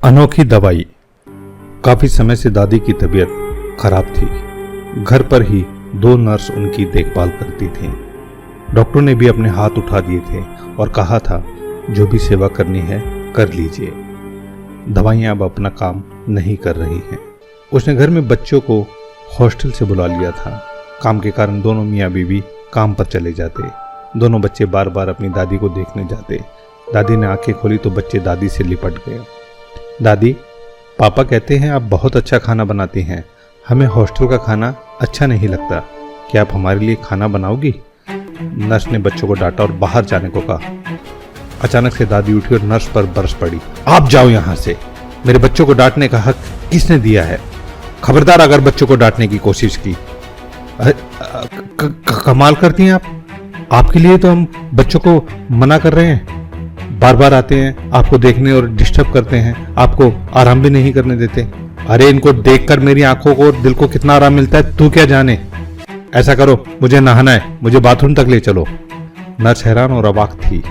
अनोखी दवाई। काफी समय से दादी की तबीयत खराब थी। घर पर ही 2 नर्स उनकी देखभाल करती थीं। डॉक्टर ने भी अपने हाथ उठा दिए थे और कहा था जो भी सेवा करनी है कर लीजिए। दवाइयाँ अब अपना काम नहीं कर रही हैं। उसने घर में बच्चों को हॉस्टल से बुला लिया था। काम के कारण दोनों मियाँ बीवी काम पर चले जाते। दोनों बच्चे बार बार अपनी दादी को देखने जाते। दादी ने आंखें खोली तो बच्चे दादी से लिपट गए। दादी, पापा कहते हैं आप बहुत अच्छा खाना बनाती हैं। हमें हॉस्टल का खाना अच्छा नहीं लगता। क्या आप हमारे लिए खाना बनाओगी? नर्स ने बच्चों को डांटा और बाहर जाने को कहा। अचानक से दादी उठी और नर्स पर बरस पड़ी। आप जाओ यहाँ से। मेरे बच्चों को डांटने का हक किसने दिया है? खबरदार अगर बच्चों को डांटने की कोशिश की। कमाल करती हैं आप। आपके लिए तो हम बच्चों को मना कर रहे हैं। बार बार आते हैं आपको देखने और डिस्टर्ब करते हैं। आपको आराम भी नहीं करने देते। अरे इनको देखकर मेरी आंखों को और दिल को कितना आराम मिलता है तू क्या जाने। ऐसा करो, मुझे नहाना है, मुझे बाथरूम तक ले चलो। नर्स हैरान और अवाक थी।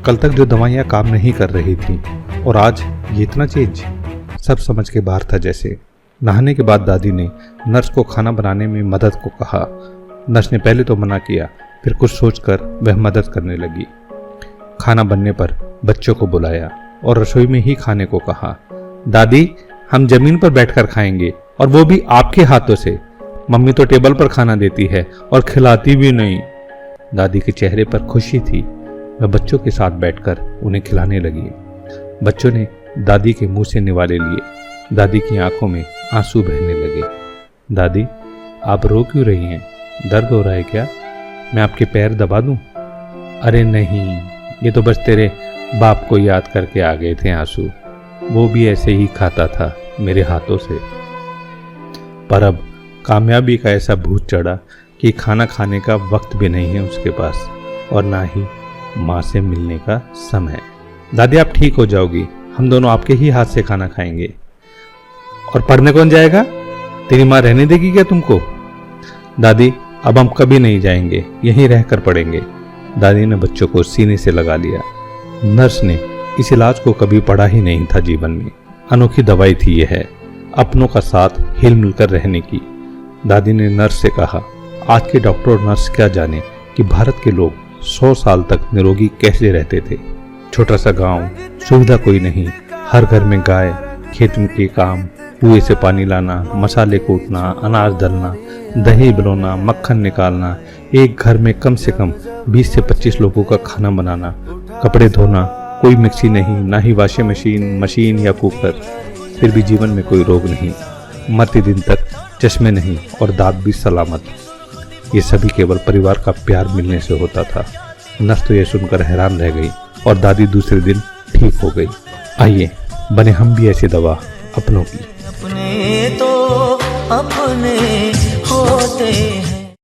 कल तक जो दवाइयाँ काम नहीं कर रही थी और आज ये इतना चेंज। सब समझ के बाहर था जैसे। नहाने के बाद दादी ने नर्स को खाना बनाने में मदद को कहा। नर्स ने पहले तो मना किया, फिर कुछ सोचकर वह मदद करने लगी। खाना बनने पर बच्चों को बुलाया और रसोई में ही खाने को कहा। दादी, हम जमीन पर बैठकर खाएंगे और वो भी आपके हाथों से। मम्मी तो टेबल पर खाना देती है और खिलाती भी नहीं। दादी के चेहरे पर खुशी थी। वह बच्चों के साथ बैठकर उन्हें खिलाने लगी। बच्चों ने दादी के मुंह से निवाले लिए। दादी की आंखों में आंसू बहने लगे। दादी, आप रो क्यों रही हैं? दर्द हो रहा है क्या? मैं आपके पैर दबा दूं? अरे नहीं, ये तो बस तेरे बाप को याद करके आ गए थे आंसू। वो भी ऐसे ही खाता था मेरे हाथों से। पर अब कामयाबी का ऐसा भूत चढ़ा कि खाना खाने का वक्त भी नहीं है उसके पास और ना ही माँ से मिलने का समय। दादी, आप ठीक हो जाओगी। हम दोनों आपके ही हाथ से खाना खाएंगे। और पढ़ने कौन जाएगा? तेरी माँ रहने देगी क्या तुमको? दादी, अब हम कभी नहीं जाएंगे, यहीं रहकर पढ़ेंगे। दादी ने बच्चों को सीने से लगा लिया। नर्स ने इस इलाज को कभी पढ़ा ही नहीं था जीवन में। अनोखी दवाई थी यह, अपनों का साथ हिल मिलकर रहने की। दादी ने नर्स से कहा, आज के डॉक्टर और नर्स क्या जाने कि भारत के लोग 100 साल तक निरोगी कैसे रहते थे। छोटा सा गांव, सुविधा कोई नहीं, हर घर में गाय, खेत के काम, कुएं से पानी लाना, मसाले कूटना, अनाज दलना, दही बिलोना, मक्खन निकालना, एक घर में कम से कम 20 से 25 लोगों का खाना बनाना, कपड़े धोना, कोई मिक्सी नहीं, ना ही वॉशिंग मशीन या कुकर। फिर भी जीवन में कोई रोग नहीं, मरते दिन तक चश्मे नहीं और दांत भी सलामत। ये सभी केवल परिवार का प्यार मिलने से होता था। नर्स तो यह सुनकर हैरान रह गई और दादी दूसरे दिन ठीक हो गई। आइए बने हम भी ऐसी दवा अपनों की। अपने तो अपने होते हैं।